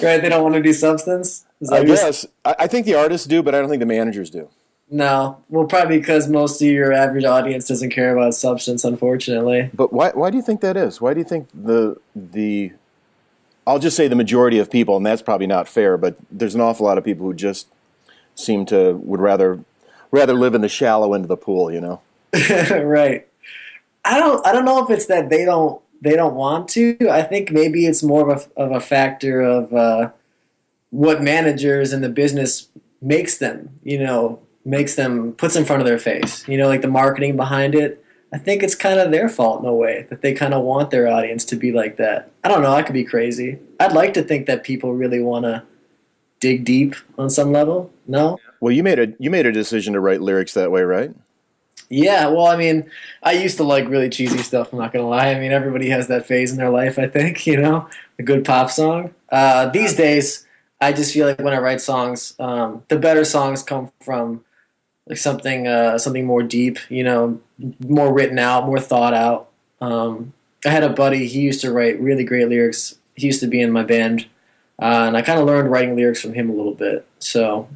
Right? They don't want to do Substance. Is that I what you're saying? guess I think the artists do, but I don't think the managers do. No. Well, probably because most of your average audience doesn't care about Substance, unfortunately. But why do you think that is? Why do you think the I'll just say the majority of people, and that's probably not fair, but there's an awful lot of people who just seem to would rather live in the shallow end of the pool, you know? Right. I don't know if it's that they don't want to. I think maybe it's more of a factor of what managers in the business makes them, makes them puts in front of their face. Like the marketing behind it. I think it's kind of their fault in a way that they kind of want their audience to be like that. I don't know. I could be crazy. I'd like to think that people really want to dig deep on some level. No? Well, you made a decision to write lyrics that way, right? Yeah, well, I mean, I used to like really cheesy stuff, I'm not gonna lie. I mean, everybody has that phase in their life, I think, a good pop song. These days, I just feel like when I write songs, the better songs come from like something more deep, more written out, more thought out. I had a buddy, he used to write really great lyrics. He used to be in my band, and I kind of learned writing lyrics from him a little bit. So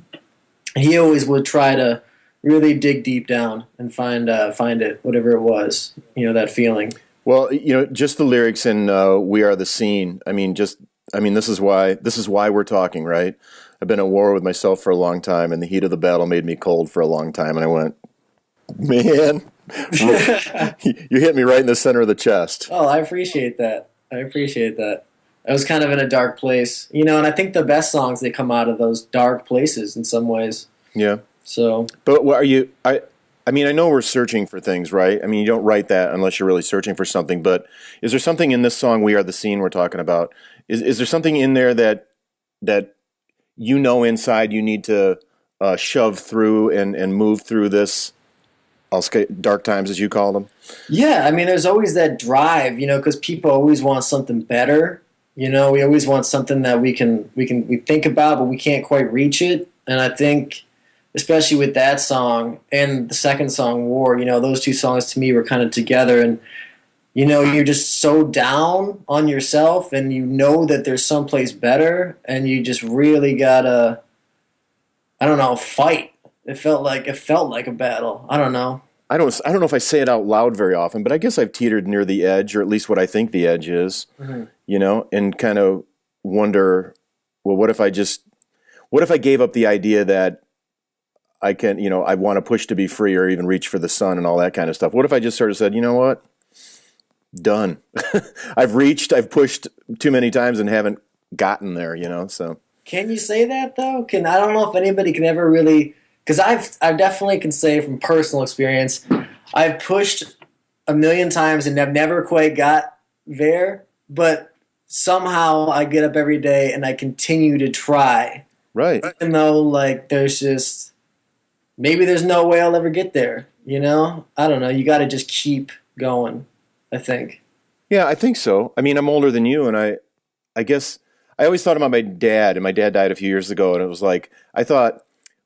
he always would try to really dig deep down and find it, whatever it was, that feeling. Well, just the lyrics in "We Are the Scene." This is why we're talking, right? I've been at war with myself for a long time, and the heat of the battle made me cold for a long time. And I went, man, you hit me right in the center of the chest. Oh, I appreciate that. I was kind of in a dark place, and I think the best songs, they come out of those dark places in some ways. Yeah. So, but what are you? I mean, I know we're searching for things, right? I mean, you don't write that unless you're really searching for something. But is there something in this song, "We Are the Scene," we're talking about? Is there something in there that inside you need to shove through and move through this? I'll say dark times, as you call them. Yeah, I mean, there's always that drive, because people always want something better. We always want something that we think about, but we can't quite reach it. And I think, especially with that song and the second song, "War," those two songs to me were kind of together. And you're just so down on yourself, and that there's someplace better, and you just really gotta, I don't know, fight. It felt like a battle. I don't know. I don't know if I say it out loud very often, but I guess I've teetered near the edge, or at least what I think the edge is. Mm-hmm. And kind of wonder, well, what if I gave up the idea that I can, I want to push to be free or even reach for the sun and all that kind of stuff. What if I just sort of said, you know what? Done. I've pushed too many times and haven't gotten there, so. Can you say that though? I don't know if anybody can ever really, because I definitely can say from personal experience, I've pushed a million times and I've never quite got there, but somehow I get up every day and I continue to try. Right. Even though maybe there's no way I'll ever get there, I don't know. You got to just keep going, I think. Yeah, I think so. I mean, I'm older than you, and I guess I always thought about my dad, and my dad died a few years ago, and it was like, I thought,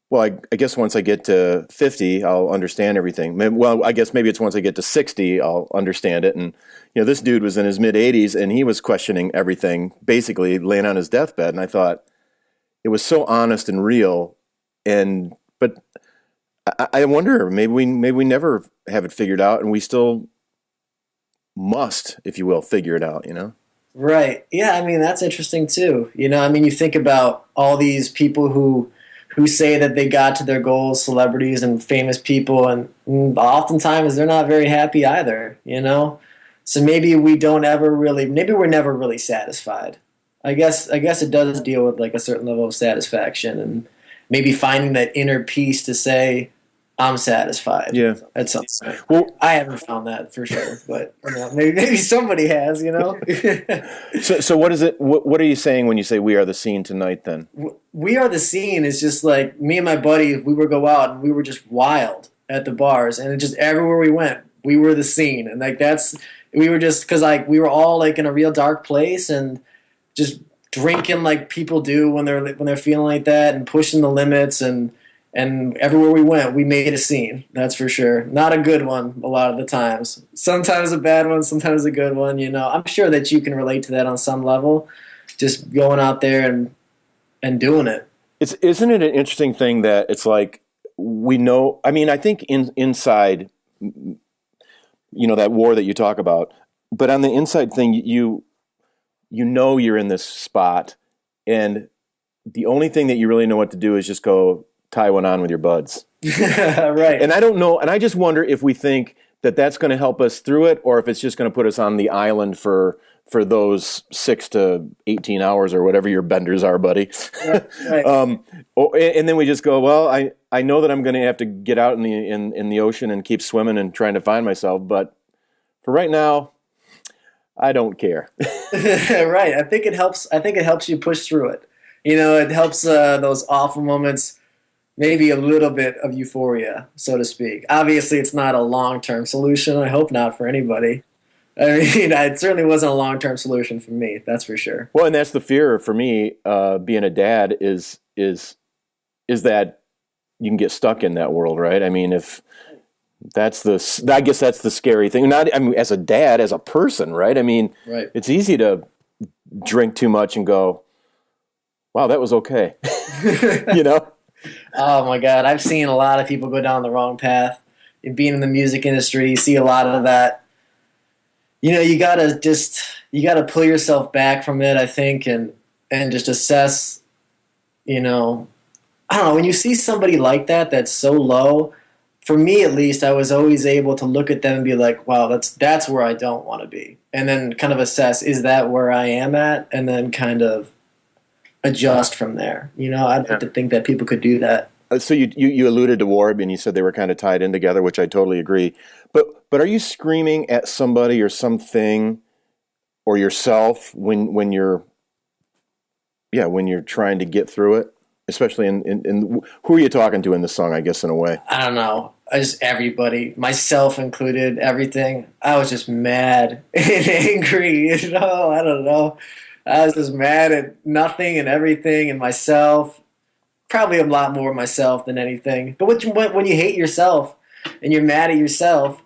well, I guess once I get to 50, I'll understand everything. Well, I guess maybe it's once I get to 60, I'll understand it. And, this dude was in his mid-80s, and he was questioning everything, basically laying on his deathbed, and I thought it was so honest and real, but I wonder, maybe we never have it figured out, and we still must, if you will, figure it out, Right. Yeah, I mean, that's interesting too. You think about all these people who say that they got to their goals, celebrities and famous people, and oftentimes they're not very happy either, So maybe we're never really satisfied. I guess it does deal with like a certain level of satisfaction and maybe finding that inner peace to say, I'm satisfied. Yeah. At some point. Well, I haven't found that for sure, but maybe somebody has, So what is it? What are you saying when you say "We Are the Scene" tonight? Then "We Are the Scene" is just like me and my buddy. We would go out and we were just wild at the bars, and it just everywhere we went, we were the scene, and we were just because we were all like in a real dark place and just drinking like people do when they're feeling like that and pushing the limits and And everywhere we went, we made a scene. That's for sure. Not a good one a lot of the times. Sometimes a bad one, sometimes a good one. You know, I'm sure that you can relate to that on some level. Just going out there and doing it. Isn't it an interesting thing that it's like we know? I mean, I think inside, that war that you talk about, but on the inside thing, you know you're in this spot, and the only thing that you really know what to do is just go tie one on with your buds. Right. And I don't know, and I just wonder if we think that that's going to help us through it, or if it's just going to put us on the island for those 6 to 18 hours or whatever your benders are, buddy. Right. And then we just go, well, I know that I'm going to have to get out in the ocean and keep swimming and trying to find myself, but for right now, I don't care. Right. I think it helps you push through it. You know, it helps those awful moments, maybe a little bit of euphoria, so to speak. Obviously, it's not a long term solution. I hope not for anybody. I mean, it certainly wasn't a long term solution for me. That's for sure. Well, and that's the fear for me, being a dad is that you can get stuck in that world, right? I mean, if I guess that's the scary thing. Not, I mean, as a dad, as a person, right? I mean, Right. it's easy to drink too much and go, wow, that was okay. you know? Oh my God, I've seen a lot of people go down the wrong path. Being in the music industry, you see a lot of that. You know, you gotta pull yourself back from it, I think, and just assess. You know, I don't know, when you see somebody like that that's so low. For me, at least, I was always able to look at them and be like, "Wow, that's where I don't want to be," and then kind of assess, is that where I am at, and then kind of adjust from there. You know, I'd like to think that people could do that. So you alluded to Warb and you said they were kind of tied in together, which I totally agree. But are you screaming at somebody or something or yourself when you're trying to get through it? Especially in who are you talking to in this song, I guess, in a way? I don't know. Just everybody, myself included, everything. I was just mad and angry. You know, I don't know. I was just mad at nothing and everything and myself. Probably a lot more myself than anything. But when you hate yourself and you're mad at yourself,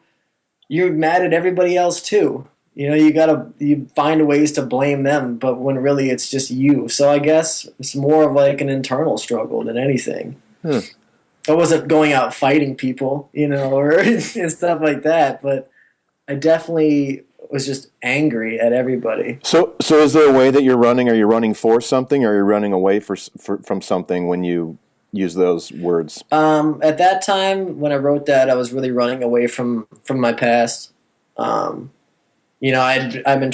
you're mad at everybody else too. You know, you find ways to blame them, but when really it's just you. So I guess it's more of like an internal struggle than anything. Hmm. I wasn't going out fighting people, you know, or and stuff like that, but I definitely was just angry at everybody. So is there a way that you're running? Are you running for something, or are you running away from something when you use those words? At that time, when I wrote that, I was really running away from my past. You know, I've been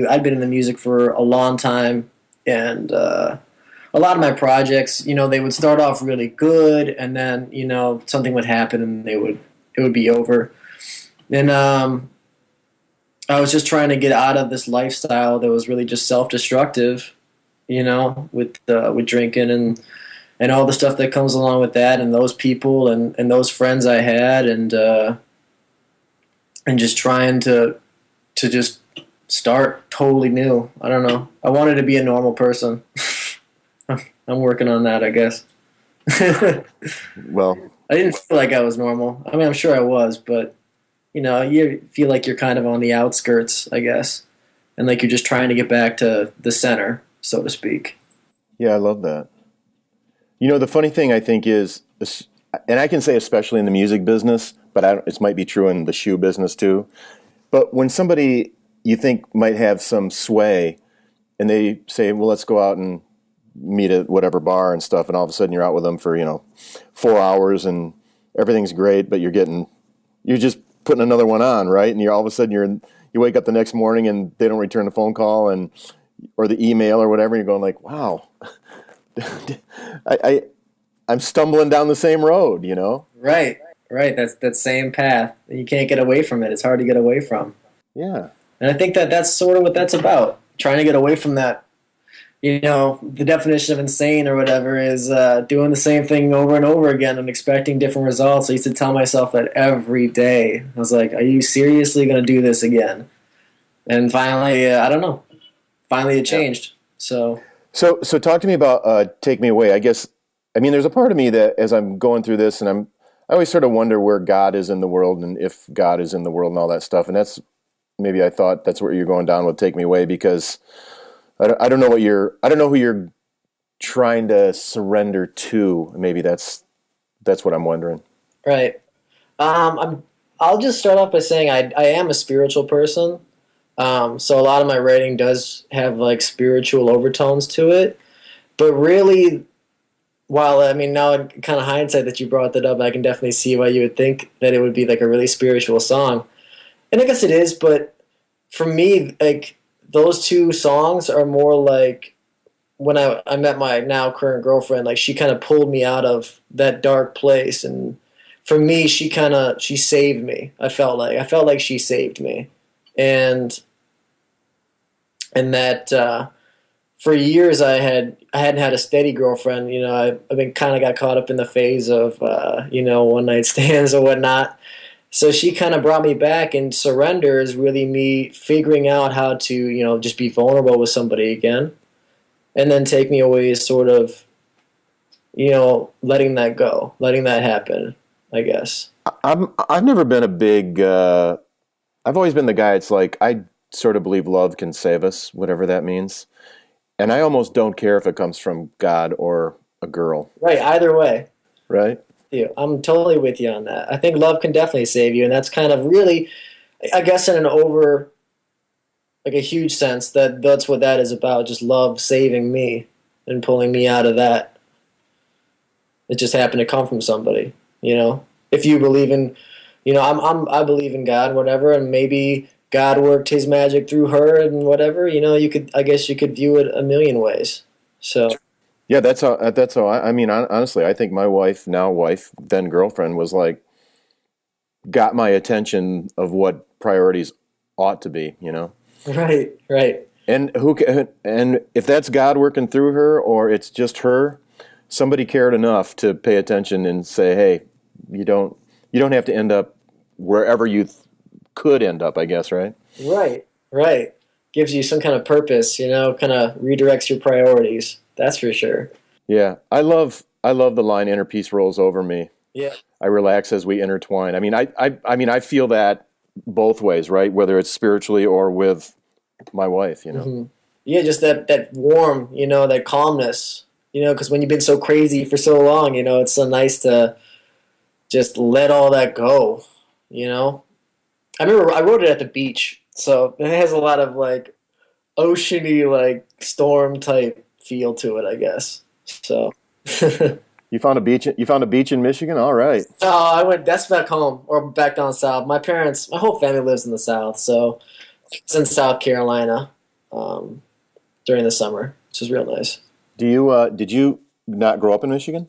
I'd been in the music for a long time, and a lot of my projects, you know, they would start off really good, and then, you know, something would happen and it would be over. And I was just trying to get out of this lifestyle that was really just self-destructive, you know, with drinking and all the stuff that comes along with that, and those people and those friends I had, and just trying to just start totally new. I don't know. I wanted to be a normal person. I'm working on that, I guess. Well, I didn't feel like I was normal. I mean, I'm sure I was, but you know, you feel like you're kind of on the outskirts, I guess, and like you're just trying to get back to the center, so to speak. yeah, I love that. You know, the funny thing I think is, and I can say especially in the music business, but it might be true in the shoe business too. But when somebody you think might have some sway, and they say, "Well, let's go out and meet at whatever bar and stuff," and all of a sudden you're out with them for 4 hours and everything's great, but you're just putting another one on, right? And you're all of a sudden you wake up the next morning and they don't return the phone call or the email or whatever. And you're going like, wow, I'm stumbling down the same road, you know? Right, right. That's that same path. You can't get away from it. It's hard to get away from. Yeah. And I think that that's sort of what that's about. Trying to get away from that. You know, the definition of insane or whatever is doing the same thing over and over again and expecting different results. I used to tell myself that every day. I was like, are you seriously going to do this again? And finally, I don't know. Finally, it changed. So So talk to me about Take Me Away. I guess I mean, there's a part of me that as I'm going through this, and I always sort of wonder where God is in the world and if God is in the world and all that stuff. And that's maybe I thought that's where you're going down with Take Me Away because I don't know I don't know who you're trying to surrender to. Maybe that's what I'm wondering. Right. I'll just start off by saying I am a spiritual person. So a lot of my writing does have like spiritual overtones to it. But really, while I mean now in kind of hindsight that you brought that up, I can definitely see why you would think that it would be like a really spiritual song. And I guess it is, but for me, like those two songs are more like when I met my now current girlfriend, like she kind of pulled me out of that dark place, and for me, she saved me. I felt like she saved me, and that for years I hadn't had a steady girlfriend. You know, I've been kind of got caught up in the phase of one night stands or whatnot. So she kind of brought me back, and surrender is really me figuring out how to just be vulnerable with somebody again, and then Take Me Away is sort of letting that go, letting that happen, I guess. I've never been a big. I've always been the guy. It's like I sort of believe love can save us, whatever that means, and I almost don't care if it comes from God or a girl. Right, either way. Right? I'm totally with you on that. I think love can definitely save you, and that's kind of really, I guess, in an over, like a huge sense, that's what that is about. Just love saving me and pulling me out of that. It just happened to come from somebody, you know. If you believe in, I believe in God, whatever, and maybe God worked His magic through her and whatever. I guess you could view it a million ways. So Yeah, That's how. I mean, honestly, I think my wife, now wife, then girlfriend, was like got my attention of what priorities ought to be. You know. right, right, And if that's God working through her or it's just her, somebody cared enough to pay attention and say, "Hey, you don't have to end up wherever could end up." I guess, right? right, right. Gives you some kind of purpose, kind of redirects your priorities. That's for sure. Yeah, I love the line "Inner peace rolls over me. Yeah. I relax as we intertwine." I mean, I mean, I feel that both ways, right? Whether it's spiritually or with my wife, you know. hmm Yeah, just that warm, that calmness, because when you've been so crazy for so long, it's so nice to just let all that go, you know. I remember I wrote it at the beach, so it has a lot of like oceany, like storm type feel to it, I guess. So, You found a beach. You found a beach in Michigan. All right. I went. That's back home or back down south. My whole family lives in the south, so it's in South Carolina um, during the summer, which is real nice. Did you not grow up in Michigan?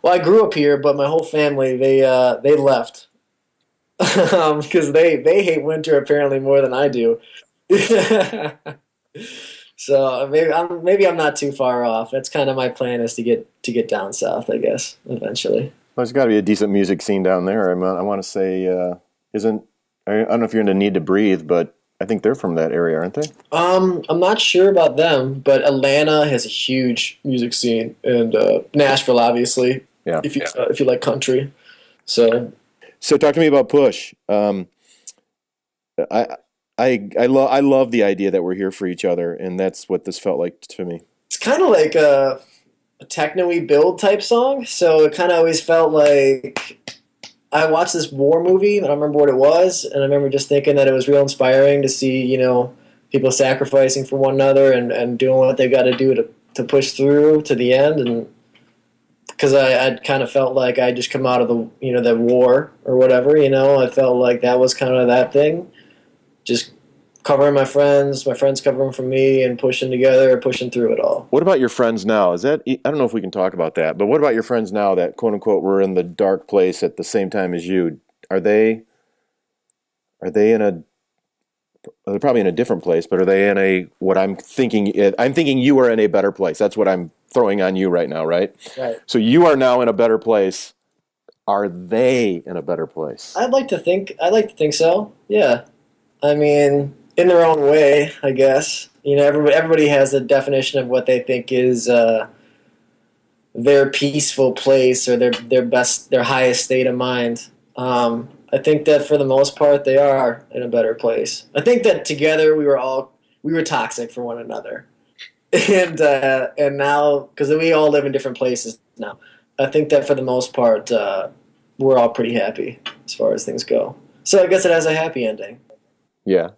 Well, I grew up here, but my whole family they left because they hate winter apparently more than I do. So maybe I'm not too far off. That's kind of my plan is to get down south, I guess, eventually. Well, there's got to be a decent music scene down there. I want to say, isn't I don't know if you're into Need to Breathe, but I think they're from that area, aren't they? I'm not sure about them, but Atlanta has a huge music scene, and Nashville, obviously, Yeah. if you like country. So So talk to me about Push. I I love the idea that we're here for each other, and that's what this felt like to me. it's kind of like a techno-y build type song. So it kind of always felt like I watched this war movie. I don't remember what it was, and I remember just thinking that it was real inspiring to see, people sacrificing for one another and doing what they've got to do to push through to the end. And because I kind of felt like I just come out of the war or whatever. I felt like that was kind of that thing. Just covering my friends covering for me, and pushing together, pushing through it all. What about your friends now? Is that I don't know if we can talk about that, but what about your friends now that quote unquote were in the dark place at the same time as you? Are they are they in a they're probably in a different place, but are they in a what I'm thinking? I'm thinking you are in a better place. That's what I'm throwing on you right now, right? Right. So you are now in a better place. Are they in a better place? I'd like to think so. Yeah. I mean, in their own way, I guess. Everybody has a definition of what they think is, their peaceful place or their highest state of mind. I think that for the most part they are in a better place. I think that together we were toxic for one another, and now because we all live in different places now, I think that for the most part we're all pretty happy as far as things go. So I guess it has a happy ending. Yeah.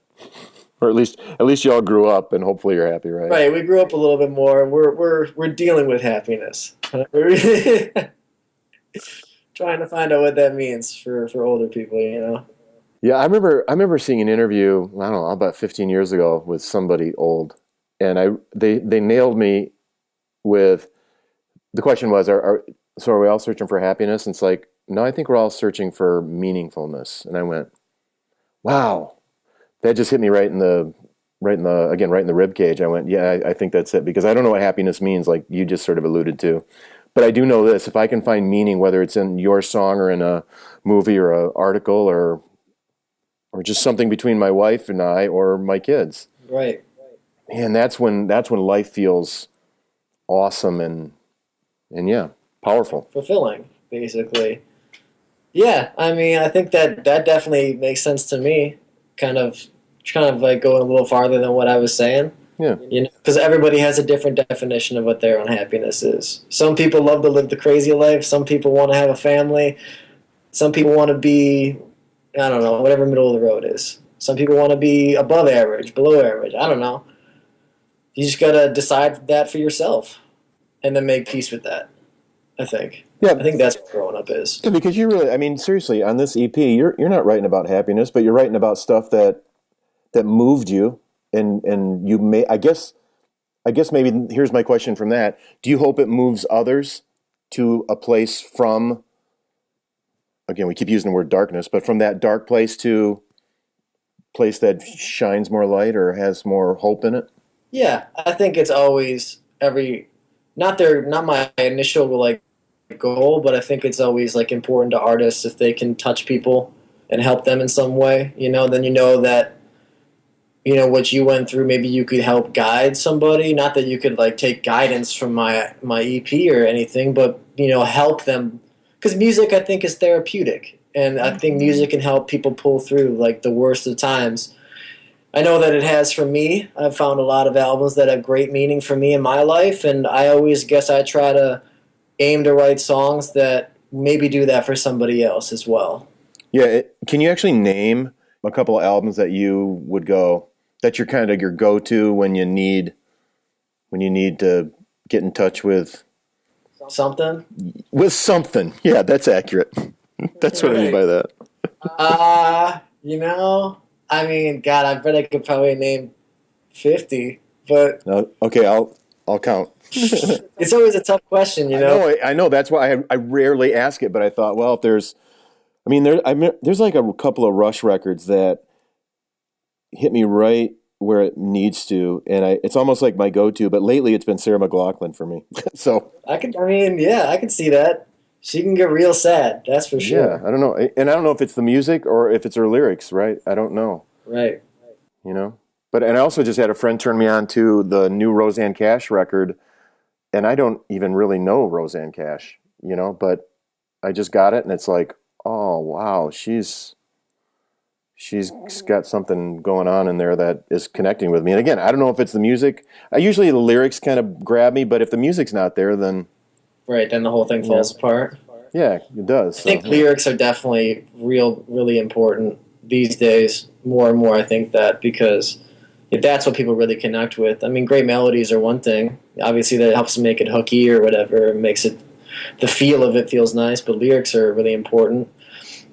Or at least you all grew up, and hopefully you're happy, right? Right, we grew up a little bit more. We're dealing with happiness. Trying to find out what that means for older people, you know. Yeah, I remember seeing an interview, I don't know, about 15 years ago with somebody old, and they nailed me with the question was, are we all searching for happiness? And it's like, no, I think we're all searching for meaningfulness. And I went, wow, that just hit me right in the rib cage. I went, yeah, I think that's it, because I don't know what happiness means, like you just sort of alluded to. But I do know this: if I can find meaning, whether it's in your song or in a movie or an article or just something between my wife and I or my kids, Right. man, that's when life feels awesome and yeah, powerful. Fulfilling, basically. Yeah, I mean, I think that definitely makes sense to me. Kind of, kind of like going a little farther than what I was saying. Yeah, You know, because everybody has a different definition of what their own happiness is. Some people love to live the crazy life. Some people want to have a family. Some people want to be, I don't know, whatever middle of the road is. Some people want to be above average, below average. I don't know. You just gotta decide that for yourself, and then make peace with that. I think. yeah, I think that's what growing up is. yeah, because you really, I mean, seriously, on this EP, you're not writing about happiness, but you're writing about stuff that moved you, and you may, I guess maybe here's my question from that: do you hope it moves others to a place from, again, we keep using the word darkness, but from that dark place to place that shines more light or has more hope in it? Yeah, I think it's always not my initial like goal, but I think it's always like important to artists if they can touch people and help them in some way. You know, then you know that what you went through. Maybe you could help guide somebody. Not that you could like take guidance from my EP or anything, but help them because music I think is therapeutic, and I think music can help people pull through like the worst of times. I know that it has for me. I've found a lot of albums that have great meaning for me in my life, and I always guess I try to aim to write songs that maybe do that for somebody else as well. Yeah, can you actually name a couple of albums that you would go, that you're kind of your go-to when you need to get in touch Something? with something? Yeah, that's accurate. That's what I mean by that. I mean, God, I bet I could probably name 50, but No, okay, I'll count. it's always a tough question, I know, I know. That's why I rarely ask it. But I thought, well, if there's, there's like a couple of Rush records that hit me right where it needs to, and it's almost like my go-to. But lately, it's been Sarah McLachlan for me. So I could see that. She can get real sad, that's for yeah, sure. I don't know, and I don't know if it's the music or if it's her lyrics. Right? I don't know. Right. You know. But and I also just had a friend turn me on to the new Roseanne Cash record, and I don't even really know Roseanne Cash. But I just got it, and it's like, oh wow, she's got something going on in there that is connecting with me. And again, I don't know if it's the music. I usually the lyrics kind of grab me, but if the music's not there, then Right, then the whole thing falls apart. yeah, it does. I So think lyrics are definitely really important these days, more and more. I think that because that's what people really connect with. I mean, great melodies are one thing. Obviously, that helps make it hooky or whatever. It makes it the feel of it feels nice, but lyrics are really important.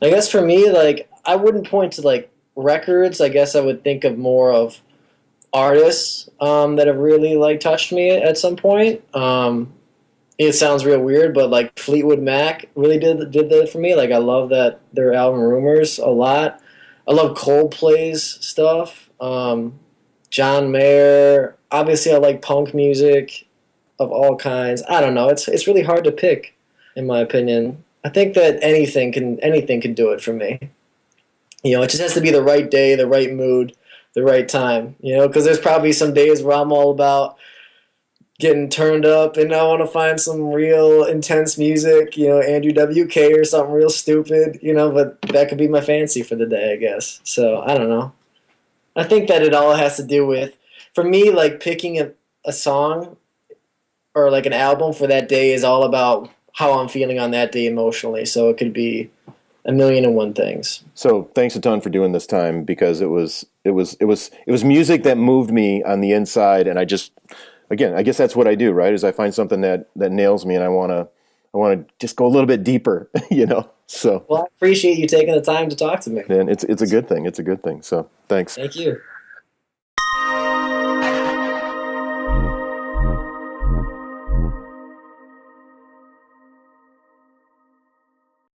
I guess for me, like I wouldn't point to like records. I guess I would think of more of artists that have really like touched me at some point. It sounds real weird, but like Fleetwood Mac really did that for me. Like I love that their album Rumors a lot. I love Coldplay's stuff. John Mayer. Obviously, I like punk music of all kinds. I don't know. It's really hard to pick, in my opinion. I think that anything can do it for me. It just has to be the right day, the right mood, the right time. Because there's probably some days where I'm all about getting turned up and I want to find some real intense music, Andrew WK or something real stupid, but that could be my fancy for the day, I guess. So I don't know. I think that it all has to do with, for me, like picking a song or like an album for that day is all about how I'm feeling on that day emotionally. So it could be a million and one things. So thanks a ton for doing this time because it was music that moved me on the inside, and I just again I guess that's what I do, right? Is I find something that nails me, and I want to just go a little bit deeper, you know. So Well, I appreciate you taking the time to talk to me. and it's a good thing. It's a good thing. So thanks. Thank you.